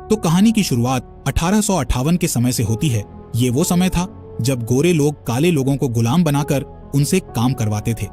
तो कहानी की शुरुआत 1858 के समय से होती है। ये वो समय था जब गोरे लोग काले लोगों को गुलाम बनाकर उनसे काम करवाते थे।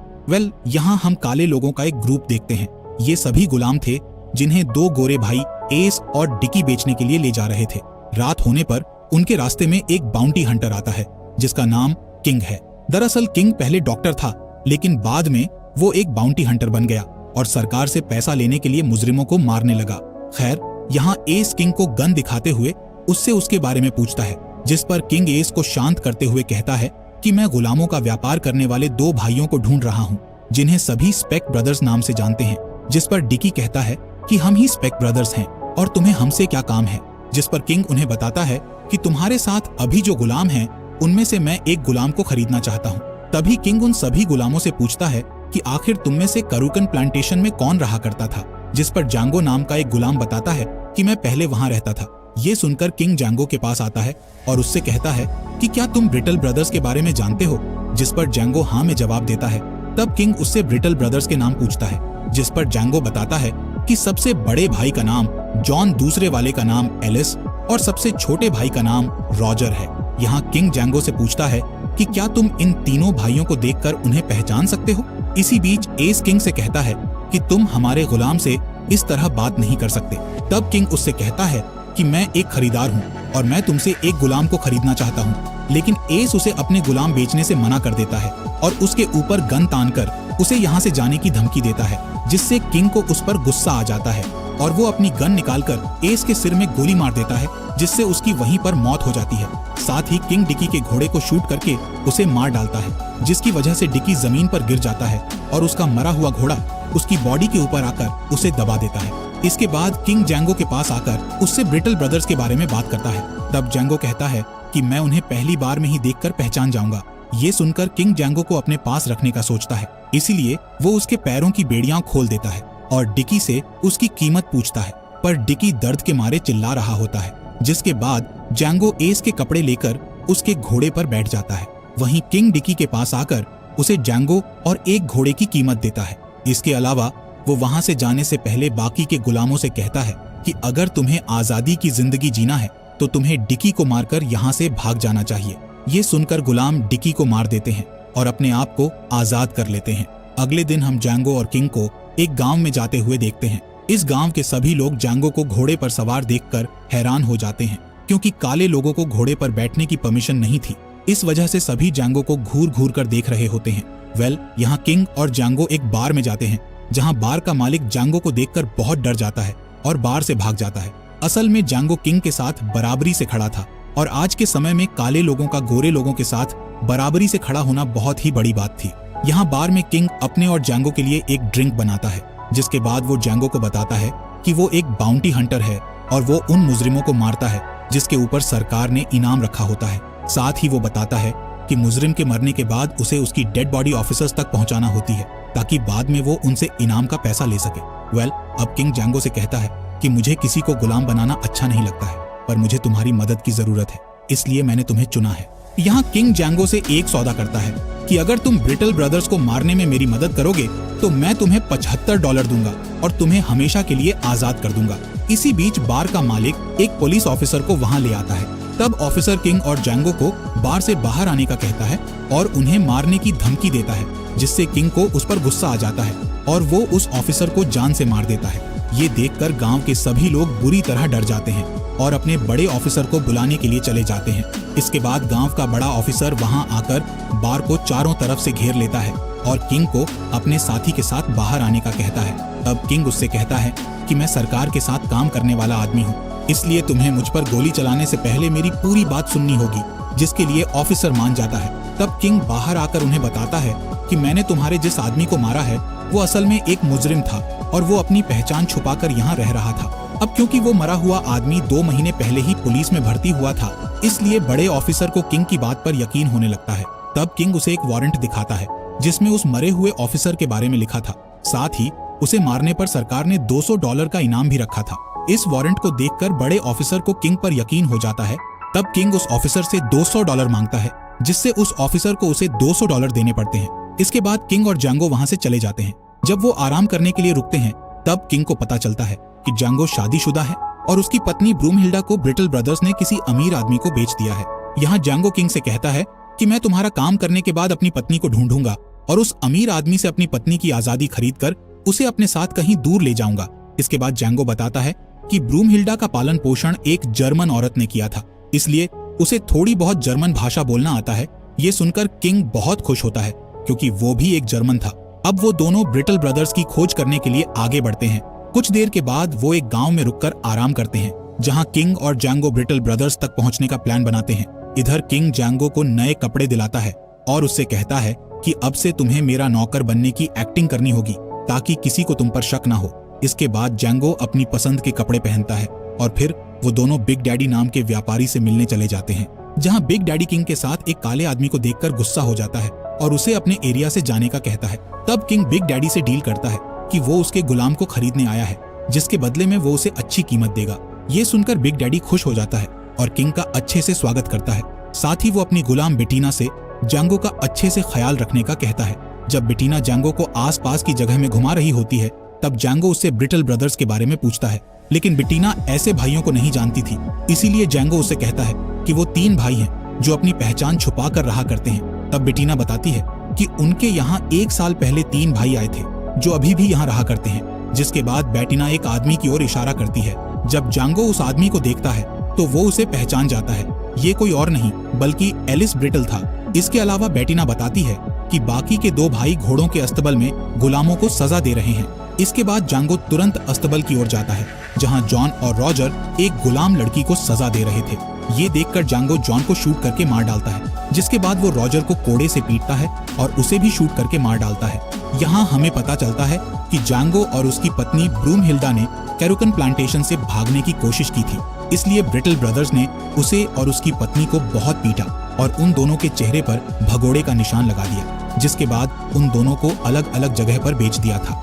यहाँ हम काले लोगों का एक ग्रुप देखते हैं। ये सभी गुलाम थे जिन्हें दो गोरे भाई एस और डिकी बेचने के लिए ले जा रहे थे। रात होने पर उनके रास्ते में एक बाउंटी हंटर आता है जिसका नाम किंग है। दरअसल किंग पहले डॉक्टर था, लेकिन बाद में वो एक बाउंटी हंटर बन गया और सरकार से पैसा लेने के लिए मुजरिमों को मारने लगा। खैर, यहाँ एस किंग को गन दिखाते हुए उससे उसके बारे में पूछता है, जिस पर किंग एस को शांत करते हुए कहता है कि मैं गुलामों का व्यापार करने वाले दो भाइयों को ढूंढ रहा हूँ जिन्हें सभी स्पेक ब्रदर्स नाम से जानते हैं। जिस पर डिकी कहता है कि हम ही स्पेक ब्रदर्स हैं और तुम्हें हमसे क्या काम है। जिस पर किंग उन्हें बताता है कि तुम्हारे साथ अभी जो गुलाम हैं उनमें से मैं एक गुलाम को खरीदना चाहता हूँ। तभी किंग उन सभी गुलामों से पूछता है कि आखिर तुम में से करुकन प्लांटेशन में कौन रहा करता था। जिस पर जांगो नाम का एक गुलाम बताता है कि मैं पहले वहाँ रहता था। ये सुनकर किंग जांगो के पास आता है और उससे कहता है कि क्या तुम ब्रिटल ब्रदर्स के बारे में जानते हो। जिस पर जांगो हाँ में जवाब देता है। तब किंग उससे ब्रिटल ब्रदर्स के नाम पूछता है, जिस पर जांगो बताता है कि सबसे बड़े भाई का नाम जॉन, दूसरे वाले का नाम एलिस और सबसे छोटे भाई का नाम रॉजर है। यहाँ किंग जांगो से पूछता है कि क्या तुम इन तीनों भाइयों को देखकर उन्हें पहचान सकते हो। इसी बीच एस किंग से कहता है कि तुम हमारे गुलाम से इस तरह बात नहीं कर सकते। तब किंग उससे कहता है कि मैं एक खरीदार हूँ और मैं तुमसे एक गुलाम को खरीदना चाहता हूँ। लेकिन एस उसे अपने गुलाम बेचने से मना कर देता है और उसके ऊपर गन तानकर उसे यहाँ से जाने की धमकी देता है, जिससे किंग को उस पर गुस्सा आ जाता है और वो अपनी गन निकालकर एस के सिर में गोली मार देता है, जिससे उसकी वहीं पर मौत हो जाती है। साथ ही किंग डिकी के घोड़े को शूट करके उसे मार डालता है, जिसकी वजह से डिकी जमीन पर गिर जाता है और उसका मरा हुआ घोड़ा उसकी बॉडी के ऊपर आकर उसे दबा देता है। इसके बाद किंग जांगो के पास आकर उससे ब्रिटल ब्रदर्स के बारे में बात करता है। तब जांगो कहता है कि मैं उन्हें पहली बार में ही देखकर पहचान जाऊंगा। ये सुनकर किंग जांगो को अपने पास रखने का सोचता है, इसीलिए वो उसके पैरों की बेड़ियां खोल देता है और डिकी से उसकी कीमत पूछता है। पर डिकी दर्द के मारे चिल्ला रहा होता है, जिसके बाद जांगो एस के कपड़े लेकर उसके घोड़े पर बैठ जाता है। वहीं किंग डिकी के पास आकर उसे जांगो और एक घोड़े की कीमत देता है। इसके अलावा वो वहां से जाने से पहले बाकी के गुलामों से कहता है कि अगर तुम्हें आजादी की जिंदगी जीना है तो तुम्हें डिकी को मारकर यहाँ से भाग जाना चाहिए। ये सुनकर गुलाम डिकी को मार देते हैं और अपने आप को आजाद कर लेते हैं। अगले दिन हम जांगो और किंग को एक गांव में जाते हुए देखते हैं। इस गांव के सभी लोग जांगो को घोड़े पर सवार देखकर हैरान हो जाते हैं, क्योंकि काले लोगों को घोड़े पर बैठने की परमिशन नहीं थी। इस वजह से सभी जांगो को घूर घूर कर देख रहे होते हैं। यहाँ किंग और जांगो एक बार में जाते हैं, जहाँ बार का मालिक जांगो को देखकर बहुत डर जाता है और बार से भाग जाता है। असल में जांगो किंग के साथ बराबरी से खड़ा था और आज के समय में काले लोगों का गोरे लोगों के साथ बराबरी से खड़ा होना बहुत ही बड़ी बात थी। यहाँ बार में किंग अपने और जांगो के लिए एक ड्रिंक बनाता है, जिसके बाद वो जांगो को बताता है कि वो एक बाउंटी हंटर है और वो उन मुजरिमों को मारता है जिसके ऊपर सरकार ने इनाम रखा होता है। साथ ही वो बताता है कि मुजरिम के मरने के बाद उसे उसकी डेड बॉडी ऑफिसर्स तक पहुंचाना होती है, ताकि बाद में वो उनसे इनाम का पैसा ले सके। अब किंग जांगो से कहता है कि मुझे किसी को गुलाम बनाना अच्छा नहीं लगता है, पर मुझे तुम्हारी मदद की जरूरत है, इसलिए मैंने तुम्हें चुना है। यहाँ किंग जांगो से एक सौदा करता है कि अगर तुम ब्रिटल ब्रदर्स को मारने में मेरी मदद करोगे तो मैं तुम्हें $75 दूंगा और तुम्हें हमेशा के लिए आजाद कर दूंगा। इसी बीच बार का मालिक एक पुलिस ऑफिसर को वहाँ ले आता है। तब ऑफिसर किंग और जांगो को बार से बाहर आने का कहता है और उन्हें मारने की धमकी देता है, जिससे किंग को उस पर गुस्सा आ जाता है और वो उस ऑफिसर को जान से मार देता है। ये देखकर गांव के सभी लोग बुरी तरह डर जाते हैं और अपने बड़े ऑफिसर को बुलाने के लिए चले जाते हैं। इसके बाद गांव का बड़ा ऑफिसर वहां आकर बार को चारों तरफ से घेर लेता है और किंग को अपने साथी के साथ बाहर आने का कहता है। तब किंग उससे कहता है कि मैं सरकार के साथ काम करने वाला आदमी हूँ, इसलिए तुम्हें मुझ पर गोली चलाने से पहले मेरी पूरी बात सुननी होगी, जिसके लिए ऑफिसर मान जाता है। तब किंग बाहर आकर उन्हें बताता है कि मैंने तुम्हारे जिस आदमी को मारा है वो असल में एक मुजरिम था और वो अपनी पहचान छुपाकर यहाँ रह रहा था। अब क्योंकि वो मरा हुआ आदमी 2 महीने पहले ही पुलिस में भर्ती हुआ था, इसलिए बड़े ऑफिसर को किंग की बात पर यकीन होने लगता है। तब किंग उसे एक वारंट दिखाता है जिसमें उस मरे हुए ऑफिसर के बारे में लिखा था। साथ ही उसे मारने पर सरकार ने $200 का इनाम भी रखा था। इस वारंट को देखकर बड़े ऑफिसर को किंग पर यकीन हो जाता है। तब किंग उस ऑफिसर से $200 मांगता है, जिससे उस ऑफिसर को उसे $200 देने पड़ते हैं। इसके बाद किंग और जांगो वहां से चले जाते हैं। जब वो आराम करने के लिए रुकते हैं, तब किंग को पता चलता है कि जांगो शादीशुदा है और उसकी पत्नी ब्रूमहिल्डा को ब्रिटल ब्रदर्स ने किसी अमीर आदमी को बेच दिया है। यहाँ जैंगो किंग से कहता है कि मैं तुम्हारा काम करने के बाद अपनी पत्नी को ढूंढूंगा और उस अमीर आदमी से अपनी पत्नी की आजादी खरीदकर उसे अपने साथ कहीं दूर ले जाऊंगा। इसके बाद जैंगो बताता है कि ब्रूमहिल्डा का पालन पोषण एक जर्मन औरत ने किया था, इसलिए उसे थोड़ी बहुत जर्मन भाषा बोलना आता है। ये सुनकर किंग बहुत खुश होता है क्योंकि वो भी एक जर्मन था। अब वो दोनों ब्रिटल ब्रदर्स की खोज करने के लिए आगे बढ़ते हैं। कुछ देर के बाद वो एक गांव में रुककर आराम करते हैं, जहां किंग और जैंगो ब्रिटल ब्रदर्स तक पहुंचने का प्लान बनाते हैं। इधर किंग जैंगो को नए कपड़े दिलाता है और उससे कहता है कि अब से तुम्हें मेरा नौकर बनने की एक्टिंग करनी होगी ताकि किसी को तुम पर शक ना हो। इसके बाद जैंगो अपनी पसंद के कपड़े पहनता है और फिर वो दोनों बिग डैडी नाम के व्यापारी से मिलने चले जाते हैं, जहां बिग डैडी किंग के साथ एक काले आदमी को देखकर गुस्सा हो जाता है और उसे अपने एरिया से जाने का कहता है। तब किंग बिग डैडी से डील करता है कि वो उसके गुलाम को खरीदने आया है, जिसके बदले में वो उसे अच्छी कीमत देगा। ये सुनकर बिग डैडी खुश हो जाता है और किंग का अच्छे से स्वागत करता है। साथ ही वो अपनी गुलाम बेटीना से जैंगो का अच्छे से ख्याल रखने का कहता है। जब बेटीना जैंगो को आसपास की जगह में घुमा रही होती है, तब जैंगो उससे ब्रिटल ब्रदर्स के बारे में पूछता है, लेकिन बेटीना ऐसे भाइयों को नहीं जानती थी। इसीलिए जैंगो उससे कहता है कि वो 3 भाई हैं जो अपनी पहचान छुपा कर रहा करते हैं। तब बेटीना बताती है कि उनके यहाँ 1 साल पहले 3 भाई आए थे जो अभी भी यहाँ रहा करते हैं। जिसके बाद बेटीना एक आदमी की ओर इशारा करती है। जब जैंगो उस आदमी को देखता है तो वो उसे पहचान जाता है। ये कोई और नहीं बल्कि एलिस ब्रिटल था। इसके अलावा बेटीना बताती है कि बाकी के 2 भाई घोड़ों के अस्तबल में गुलामों को सजा दे रहे हैं। इसके बाद जैंगो तुरंत अस्तबल की ओर जाता है, जहां जॉन और रॉजर एक गुलाम लड़की को सजा दे रहे थे। ये देखकर जैंगो जॉन को शूट करके मार डालता है, जिसके बाद वो रॉजर को कोड़े से पीटता है और उसे भी शूट करके मार डालता है। यहाँ हमें पता चलता है कि जैंगो और उसकी पत्नी ब्रूमहिल्डा ने कैरुकन प्लांटेशन से भागने की कोशिश की थी, इसलिए ब्रिटल ब्रदर्स ने उसे और उसकी पत्नी को बहुत पीटा और उन दोनों के चेहरे पर भगोड़े का निशान लगा दिया, जिसके बाद उन दोनों को अलग अलग जगह पर बेच दिया था।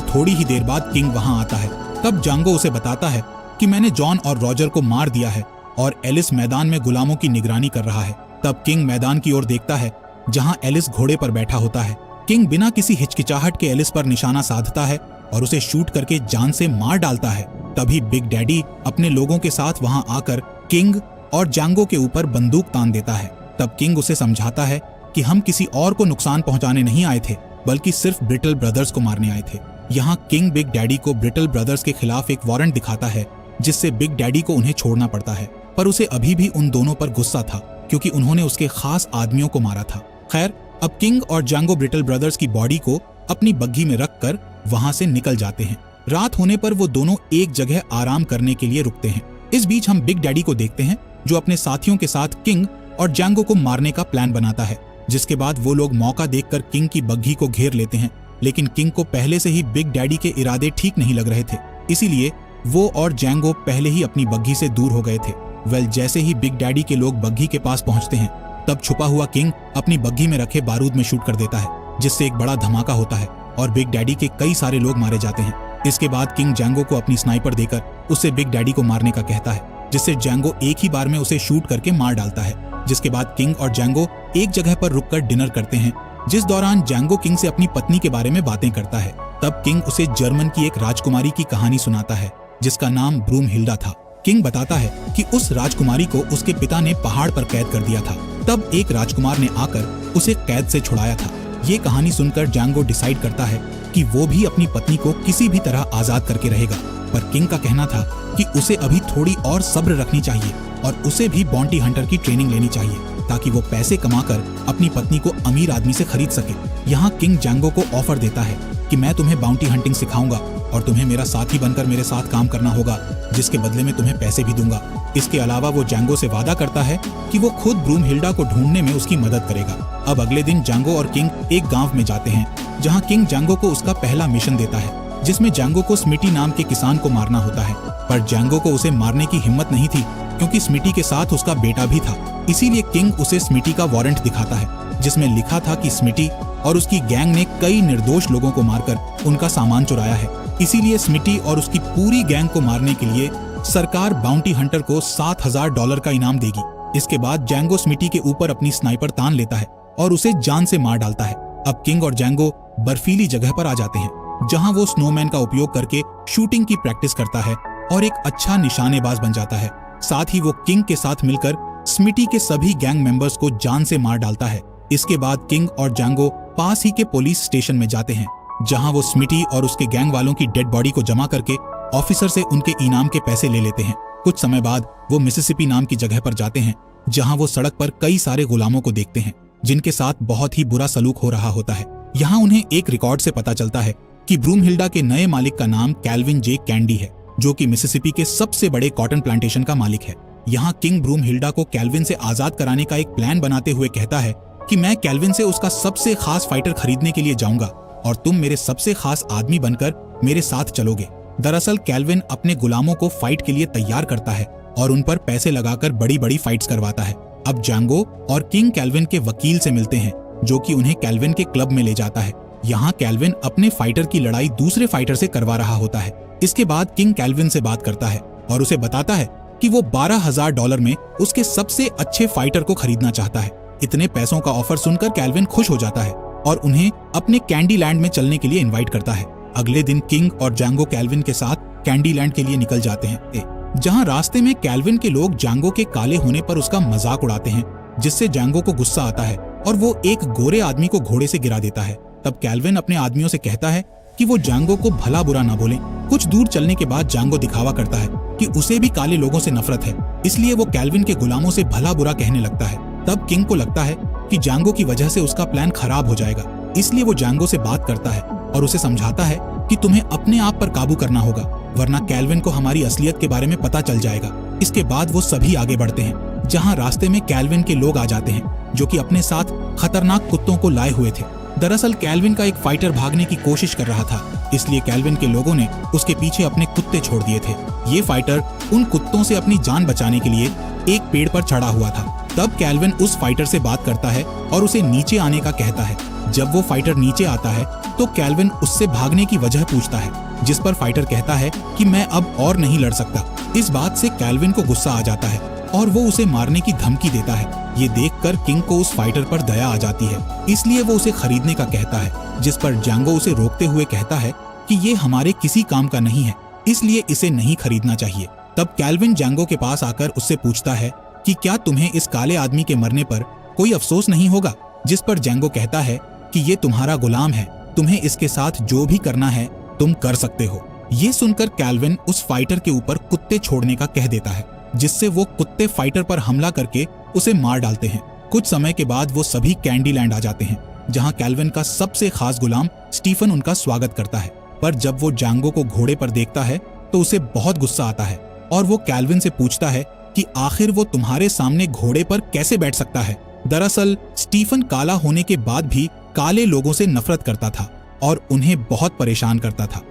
थोड़ी ही देर बाद किंग वहां आता है। तब जैंगो उसे बताता है कि मैंने जॉन और रॉजर को मार दिया है और एलिस मैदान में गुलामों की निगरानी कर रहा है। तब किंग मैदान की ओर देखता है, जहां एलिस घोड़े पर बैठा होता है। किंग बिना किसी हिचकिचाहट के एलिस पर निशाना साधता है और उसे शूट करके जान से मार डालता है। तभी बिग डैडी अपने लोगों के साथ वहां आकर किंग और जैंगो के ऊपर बंदूक तान देता है। तब किंग उसे समझाता है कि हम किसी और को नुकसान पहुंचाने नहीं आए थे, बल्कि सिर्फ ब्रिटल ब्रदर्स को मारने आए थे। यहाँ किंग बिग डैडी को ब्रिटल ब्रदर्स के खिलाफ एक वारंट दिखाता है, जिससे बिग डैडी को उन्हें छोड़ना पड़ता है, पर उसे अभी भी उन दोनों पर गुस्सा था क्योंकि उन्होंने उसके खास आदमियों को मारा था। खैर, अब किंग और जैंगो ब्रिटल ब्रदर्स की बॉडी को अपनी बग्घी में रखकर वहां से निकल जाते हैं। रात होने पर वो दोनों एक जगह आराम करने के लिए रुकते हैं। इस बीच हम बिग डैडी को देखते हैं, जो अपने साथियों के साथ किंग और जैंगो को मारने का प्लान बनाता है। जिसके बाद वो लोग मौका देखकर किंग की बग्घी को घेर लेते हैं, लेकिन किंग को पहले से ही बिग डैडी के इरादे ठीक नहीं लग रहे थे, इसीलिए वो और जैंगो पहले ही अपनी बग्घी से दूर हो गए थे। जैसे ही बिग डैडी के लोग बग्घी के पास पहुंचते हैं, तब छुपा हुआ किंग अपनी बग्घी में रखे बारूद में शूट कर देता है, जिससे एक बड़ा धमाका होता है और बिग डैडी के कई सारे लोग मारे जाते हैं। इसके बाद किंग जैंगो को अपनी स्नाइपर देकर उससे बिग डैडी को मारने का कहता है, जिससे जैंगो एक ही बार में उसे शूट करके मार डालता है। जिसके बाद किंग और जैंगो एक जगह पर रुककर डिनर करते हैं, जिस दौरान जैंगो किंग से अपनी पत्नी के बारे में बातें करता है। तब किंग उसे जर्मन की एक राजकुमारी की कहानी सुनाता है, जिसका नाम ब्रूमहिल्डा था। किंग बताता है कि उस राजकुमारी को उसके पिता ने पहाड़ पर कैद कर दिया था, तब एक राजकुमार ने आकर उसे कैद से छुड़ाया था। ये कहानी सुनकर जैंगो डिसाइड करता है कि वो भी अपनी पत्नी को किसी भी तरह आजाद करके रहेगा, पर किंग का कहना था कि उसे अभी थोड़ी और सब्र रखनी चाहिए और उसे भी बाउंटी हंटर की ट्रेनिंग लेनी चाहिए, ताकि वो पैसे कमाकर अपनी पत्नी को अमीर आदमी से खरीद सके। यहाँ किंग जैंगो को ऑफर देता है कि मैं तुम्हें बाउंटी हंटिंग सिखाऊंगा और तुम्हें मेरा साथी बनकर मेरे साथ काम करना होगा, जिसके बदले में तुम्हें पैसे भी दूंगा। इसके अलावा वो जैंगो से वादा करता है कि वो खुद ब्रूमहिल्डा को ढूंढने में उसकी मदद करेगा। अब अगले दिन जैंगो और किंग एक गांव में जाते हैं, जहां किंग जैंगो को उसका पहला मिशन देता है, जिसमें जैंगो को स्मिटी नाम के किसान को मारना होता है। पर जैंगो को उसे मारने की हिम्मत नहीं थी, क्योंकि स्मिटी के साथ उसका बेटा भी था। इसीलिए किंग उसे स्मिटी का वारंट दिखाता है, जिसमें लिखा था कि स्मिटी और उसकी गैंग ने कई निर्दोष लोगों को मारकर उनका सामान चुराया है। इसीलिए स्मिटी और उसकी पूरी गैंग को मारने के लिए सरकार बाउंटी हंटर को $7,000 का इनाम देगी। इसके बाद जैंगो स्मिटी के ऊपर अपनी स्नाइपर तान लेता है और उसे जान से मार डालता है। अब किंग और जैंगो बर्फीली जगह पर आ जाते हैं, जहां वो स्नोमैन का उपयोग करके शूटिंग की प्रैक्टिस करता है और एक अच्छा निशानेबाज बन जाता है। साथ ही वो किंग के साथ मिलकर स्मिटी के सभी गैंग मेंबर्स को जान से मार डालता है। इसके बाद किंग और जांगो पास ही के पुलिस स्टेशन में जाते हैं, जहां वो स्मिटी और उसके गैंग वालों की डेड बॉडी को जमा करके ऑफिसर से उनके इनाम के पैसे ले लेते हैं। कुछ समय बाद वो मिसिसिपी नाम की जगह पर जाते हैं, जहां वो सड़क पर कई सारे गुलामों को देखते हैं जिनके साथ बहुत ही बुरा सलूक हो रहा होता है। यहाँ उन्हें एक रिकॉर्ड से पता चलता है कि ब्रूमहिल्डा के नए मालिक का नाम कैल्विन जे कैंडी है, जो कि मिसिसिपी के सबसे बड़े कॉटन प्लांटेशन का मालिक है। यहाँ किंग ब्रूमहिल्डा को कैल्विन से आजाद कराने का एक प्लान बनाते हुए कहता है कि मैं कैल्विन से उसका सबसे खास फाइटर खरीदने के लिए जाऊंगा और तुम मेरे सबसे खास आदमी बनकर मेरे साथ चलोगे। दरअसल कैल्विन अपने गुलामों को फाइट के लिए तैयार करता है और उन पर पैसे लगाकर बड़ी बड़ी फाइट्स करवाता है। अब जांगो और किंग कैल्विन के वकील से मिलते हैं, जो कि उन्हें कैल्विन के क्लब में ले जाता है। यहाँ कैल्विन अपने फाइटर की लड़ाई दूसरे फाइटर से करवा रहा होता है। इसके बाद किंग कैल्विन से बात करता है और उसे बताता है कि वो $12,000 में उसके सबसे अच्छे फाइटर को खरीदना चाहता है। इतने पैसों का ऑफर सुनकर कैल्विन खुश हो जाता है और उन्हें अपने कैंडी लैंड में चलने के लिए इनवाइट करता है। अगले दिन किंग और जांगो कैल्विन के साथ कैंडी लैंड के लिए निकल जाते हैं, जहां रास्ते में कैल्विन के लोग जांगो के काले होने पर उसका मजाक उड़ाते हैं, जिससे जांगो को गुस्सा आता है और वो एक गोरे आदमी को घोड़े से गिरा देता है। तब कैल्विन अपने आदमियों से कहता है कि वो जांगो को भला बुरा ना बोले। कुछ दूर चलने के बाद जांगो दिखावा करता है कि उसे भी काले लोगों से नफरत है, इसलिए वो कैल्विन के गुलामों से भला बुरा कहने लगता है। तब किंग को लगता है कि जांगो की वजह से उसका प्लान खराब हो जाएगा, इसलिए वो जांगो से बात करता है और उसे समझाता है कि तुम्हें अपने आप पर काबू करना होगा, वरना कैल्विन को हमारी असलियत के बारे में पता चल जाएगा। इसके बाद वो सभी आगे बढ़ते हैं, जहां रास्ते में कैल्विन के लोग आ जाते हैं, जो कि अपने साथ खतरनाक कुत्तों को लाए हुए थे। दरअसल कैल्विन का एक फाइटर भागने की कोशिश कर रहा था, इसलिए कैल्विन के लोगों ने उसके पीछे अपने कुत्ते छोड़ दिए थे। ये फाइटर उन कुत्तों से अपनी जान बचाने के लिए एक पेड़ पर चढ़ा हुआ था। तब कैल्विन उस फाइटर से बात करता है और उसे नीचे आने का कहता है। जब वो फाइटर नीचे आता है तो कैल्विन उससे भागने की वजह पूछता है, जिस पर फाइटर कहता है कि मैं अब और नहीं लड़ सकता। इस बात से कैल्विन को गुस्सा आ जाता है और वो उसे मारने की धमकी देता है। ये देखकर किंग को उस फाइटर पर दया आ जाती है, इसलिए वो उसे खरीदने का कहता है, जिस पर जांगो उसे रोकते हुए कहता है कि ये हमारे किसी काम का नहीं है, इसलिए इसे नहीं खरीदना चाहिए। तब कैल्विन जांगो के पास आकर उससे पूछता है कि क्या तुम्हें इस काले आदमी के मरने पर कोई अफसोस नहीं होगा, जिस पर जांगो कहता है कि ये तुम्हारा गुलाम है, तुम्हें इसके साथ जो भी करना है तुम कर सकते हो। ये सुनकर कैल्विन उस फाइटर के ऊपर कुत्ते छोड़ने का कह देता है, जिससे वो कुत्ते फाइटर पर हमला करके उसे मार डालते हैं। कुछ समय के बाद वो सभी कैंडी लैंड आ जाते हैं, जहां कैल्विन का सबसे खास गुलाम स्टीफन उनका स्वागत करता है। पर जब वो जांगो को घोड़े पर देखता है तो उसे बहुत गुस्सा आता है और वो कैल्विन से पूछता है कि आखिर वो तुम्हारे सामने घोड़े पर कैसे बैठ सकता है। दरअसल स्टीफन काला होने के बाद भी काले लोगों से नफरत करता था और उन्हें बहुत परेशान करता था।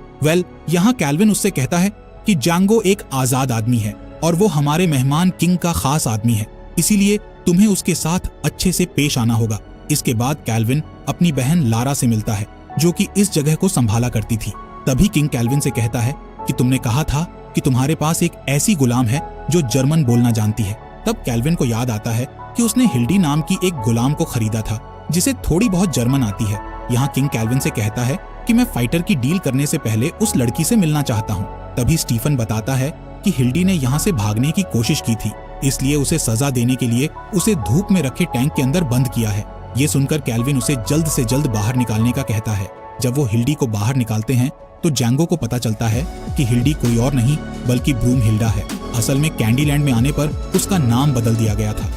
यहाँ कैल्विन उससे कहता है कि जांगो एक आजाद आदमी है और वो हमारे मेहमान किंग का खास आदमी है, इसीलिए तुम्हें उसके साथ अच्छे से पेश आना होगा। इसके बाद कैल्विन अपनी बहन लारा से मिलता है, जो कि इस जगह को संभाला करती थी। तभी किंग कैल्विन से कहता है कि तुमने कहा था कि तुम्हारे पास एक ऐसी गुलाम है जो जर्मन बोलना जानती है। तब कैल्विन को याद आता है कि उसने हिल्डी नाम की एक गुलाम को खरीदा था, जिसे थोड़ी बहुत जर्मन आती है। यहाँ किंग कैल्विन से कहता है कि मैं फाइटर की डील करने से पहले उस लड़की से मिलना चाहता हूँ। तभी स्टीफन बताता है कि हिल्डी ने यहाँ से भागने की कोशिश की थी, इसलिए उसे सजा देने के लिए उसे धूप में रखे टैंक के अंदर बंद किया है। ये सुनकर कैल्विन उसे जल्द से जल्द बाहर निकालने का कहता है। जब वो हिल्डी को बाहर निकालते हैं तो जांगो को पता चलता है कि हिल्डी कोई और नहीं बल्कि ब्रूमहिल्डा है। असल में कैंडी लैंड में आने पर उसका नाम बदल दिया गया था।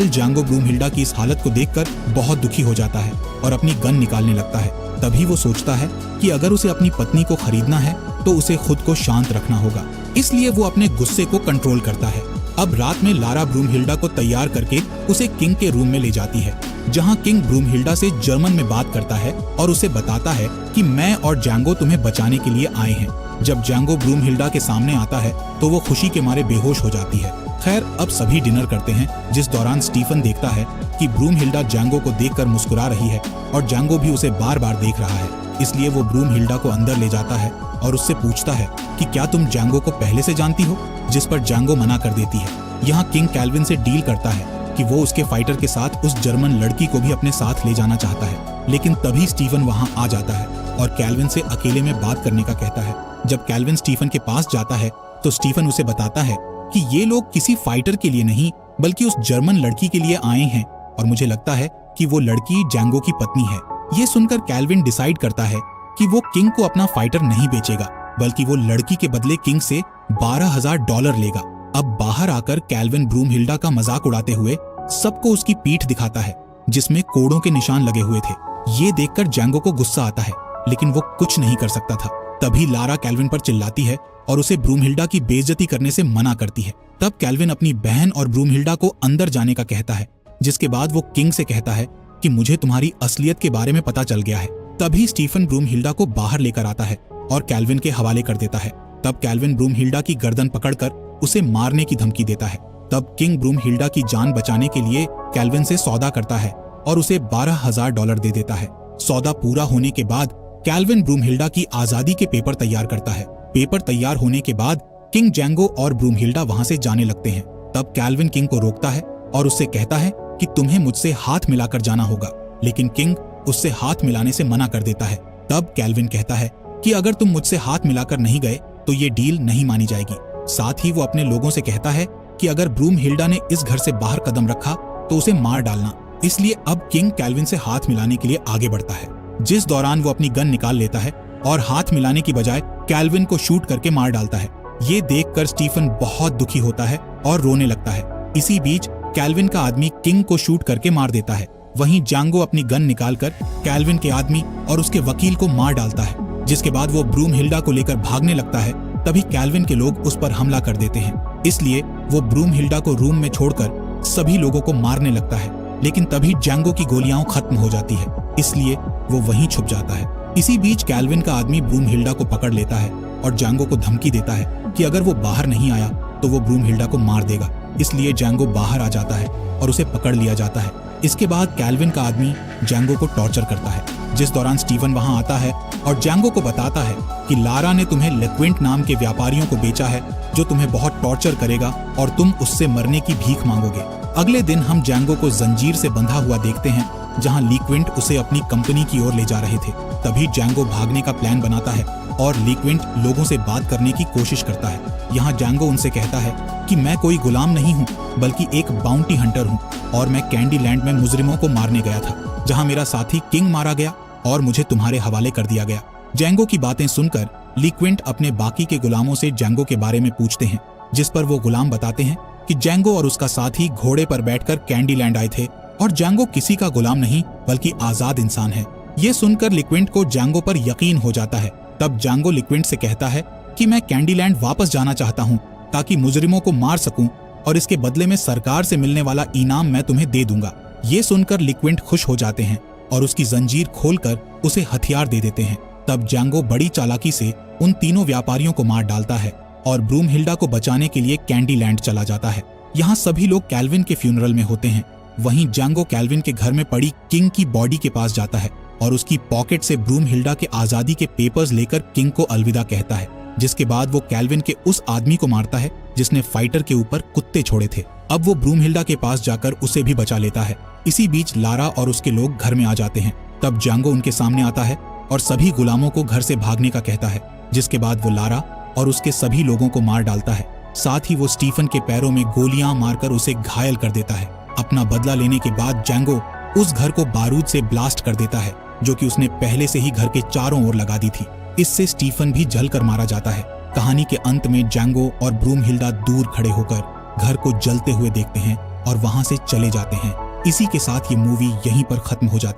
जांगो ब्रूमहिल्डा की इस हालत को देखकर बहुत दुखी हो जाता है और अपनी गन निकालने लगता है। तभी वो सोचता है कि अगर उसे अपनी पत्नी को खरीदना है तो उसे खुद को शांत रखना होगा, इसलिए वो अपने गुस्से को कंट्रोल करता है। अब रात में लारा ब्रूमहिल्डा को तैयार करके उसे किंग के रूम में ले जाती है, जहां किंग ब्रूमहिल्डा से जर्मन में बात करता है और उसे बताता है कि मैं और जांगो तुम्हें बचाने के लिए आए हैं। जब जांगो ब्रूमहिल्डा के सामने आता है तो वो खुशी के मारे बेहोश हो जाती है। खैर, अब सभी डिनर करते हैं, जिस दौरान स्टीफन देखता है कि ब्रूमहिल्डा जांगो को देखकर मुस्कुरा रही है और जांगो भी उसे बार बार देख रहा है, इसलिए वो ब्रूमहिल्डा को अंदर ले जाता है और उससे पूछता है कि क्या तुम जांगो को पहले से जानती हो, जिस पर जांगो मना कर देती है। यहाँ किंग कैल्विन से डील करता है कि वो उसके फाइटर के साथ उस जर्मन लड़की को भी अपने साथ ले जाना चाहता है, लेकिन तभी स्टीफन वहाँ आ जाता है और कैल्विन से अकेले में बात करने का कहता है। जब कैल्विन स्टीफन के पास जाता है तो स्टीफन उसे बताता है कि ये लोग किसी फाइटर के लिए नहीं बल्कि उस जर्मन लड़की के लिए आए हैं और मुझे लगता है कि वो लड़की जैंगो की पत्नी है। ये सुनकर कैल्विन डिसाइड करता है कि वो किंग को अपना फाइटर नहीं बेचेगा बल्कि वो लड़की के बदले किंग से $12,000 लेगा। अब बाहर आकर कैल्विन ब्रूमहिल्डा का मजाक उड़ाते हुए सबको उसकी पीठ दिखाता है जिसमें कोड़ों के निशान लगे हुए थे। ये देखकर जैंगो को गुस्सा आता है लेकिन वो कुछ नहीं कर सकता था। तभी लारा कैल्विन पर चिल्लाती है और उसे ब्रूमहिल्डा की बेइज्जती करने से मना करती है। तब कैल्विन अपनी बहन और ब्रूमहिल्डा को अंदर जाने का कहता है, जिसके बाद वो किंग से कहता है कि मुझे तुम्हारी असलियत के बारे में पता चल गया है। तभी स्टीफन ब्रूमहिल्डा को बाहर लेकर आता है और कैल्विन के हवाले कर देता है। तब कैल्विन ब्रूमहिल्डा की गर्दन पकड़कर उसे मारने की धमकी देता है। तब किंग ब्रूमहिल्डा की जान बचाने के लिए कैल्विन से सौदा करता है और उसे $12,000 दे देता है। सौदा पूरा होने के बाद कैल्विन ब्रूमहिल्डा की आजादी के पेपर तैयार करता है। पेपर तैयार होने के बाद किंग जैंगो और ब्रूमहिल्डा वहां से जाने लगते हैं। तब कैल्विन किंग को रोकता है और उससे कहता है कि तुम्हें मुझसे हाथ मिलाकर जाना होगा, लेकिन किंग उससे हाथ मिलाने से मना कर देता है। तब कैल्विन कहता है कि अगर तुम मुझसे हाथ मिलाकर नहीं गए तो ये डील नहीं मानी जाएगी। साथ ही वो अपने लोगों से कहता है कि अगर ब्रूमहिल्डा ने इस घर से बाहर कदम रखा तो उसे मार डालना। इसलिए अब किंग कैल्विन से हाथ मिलाने के लिए आगे बढ़ता है, जिस दौरान वो अपनी गन निकाल लेता है और हाथ मिलाने की बजाय कैल्विन को शूट करके मार डालता है। ये देखकर स्टीफन बहुत दुखी होता है और रोने लगता है। इसी बीच कैल्विन का आदमी किंग को शूट करके मार देता है। वहीं जैंगो अपनी गन निकालकर कैल्विन के आदमी और उसके वकील को मार डालता है, जिसके बाद वो ब्रूमहिल्डा को लेकर भागने लगता है। तभी कैल्विन के लोग उस पर हमला कर देते हैं, इसलिए वो ब्रूमहिल्डा को रूम में छोड़कर सभी लोगों को मारने लगता है। लेकिन तभी जैंगो की गोलियां खत्म हो जाती है, इसलिए वो वहीं छुप जाता है। इसी बीच कैल्विन का आदमी ब्रूमहिल्डा को पकड़ लेता है और जैंगो को धमकी देता है कि अगर वो बाहर नहीं आया तो वो ब्रूमहिल्डा को मार देगा। इसलिए जैंगो बाहर आ जाता है और उसे पकड़ लिया जाता है। इसके बाद कैल्विन का आदमी जैंगो को टॉर्चर करता है, जिस दौरान स्टीफन वहां आता है और जैंगो को बताता है कि लारा ने तुम्हें लिक्विंट नाम के व्यापारियों को बेचा है जो तुम्हें बहुत टॉर्चर करेगा और तुम उससे मरने की भीख मांगोगे। अगले दिन हम जैंगो को जंजीर से बंधा हुआ देखते हैं, जहां लिक्विंट उसे अपनी कंपनी की ओर ले जा रहे थे। तभी जैंगो भागने का प्लान बनाता है और लिक्विंट लोगों से बात करने की कोशिश करता है। यहाँ जैंगो उनसे कहता है कि मैं कोई गुलाम नहीं हूँ बल्कि एक बाउंटी हंटर हूँ और मैं कैंडी लैंड में मुजरिमों को मारने गया था, जहाँ मेरा साथी किंग मारा गया और मुझे तुम्हारे हवाले कर दिया गया। जैंगो की बातें सुनकर लिक्विंट अपने बाकी के गुलामों से जैंगो के बारे में पूछते हैं, जिस पर वो गुलाम बताते हैं कि जैंगो और उसका साथी घोड़े पर बैठकर कैंडी लैंड आए थे और जैंगो किसी का गुलाम नहीं बल्कि आजाद इंसान है। ये सुनकर लिक्विंट को जैंगो पर यकीन हो जाता है। तब जैंगो लिक्विंट से कहता है कि मैं कैंडी लैंड वापस जाना चाहता हूँ ताकि मुजरिमों को मार सकूं और इसके बदले में सरकार से मिलने वाला इनाम मैं तुम्हें दे दूंगा। ये सुनकर लिक्विंट खुश हो जाते हैं और उसकी जंजीर खोलकर उसे हथियार दे देते हैं। तब जैंगो बड़ी चालाकी से उन तीनों व्यापारियों को मार डालता है और ब्रूमहिल्डा को बचाने के लिए कैंडी लैंड चला जाता है। यहाँ सभी लोग कैल्विन के फ्यूनरल में होते हैं। वहीं जैंगो कैल्विन के घर में पड़ी किंग की बॉडी के पास जाता है और उसकी पॉकेट से ब्रूमहिल्डा के आजादी के पेपर्स लेकर किंग को अलविदा कहता है, जिसके बाद वो कैल्विन के उस आदमी को मारता है जिसने फाइटर के ऊपर कुत्ते छोड़े थे। अब वो ब्रूमहिल्डा के पास जाकर उसे भी बचा लेता है। इसी बीच लारा और उसके लोग घर में आ जाते हैं। तब जैंगो उनके सामने आता है और सभी गुलामों को घर से भागने का कहता है, जिसके बाद वो लारा और उसके सभी लोगों को मार डालता है। साथ ही वो स्टीफन के पैरों में गोलियां मारकर उसे घायल कर देता है। अपना बदला लेने के बाद जैंगो उस घर को बारूद से ब्लास्ट कर देता है, जो कि उसने पहले से ही घर के चारों ओर लगा दी थी। इससे स्टीफन भी जलकर मारा जाता है। कहानी के अंत में जैंगो और ब्रूमहिल्डा दूर खड़े होकर घर को जलते हुए देखते हैं और वहां से चले जाते हैं। इसी के साथ ये मूवी यहीं पर खत्म हो जाती है।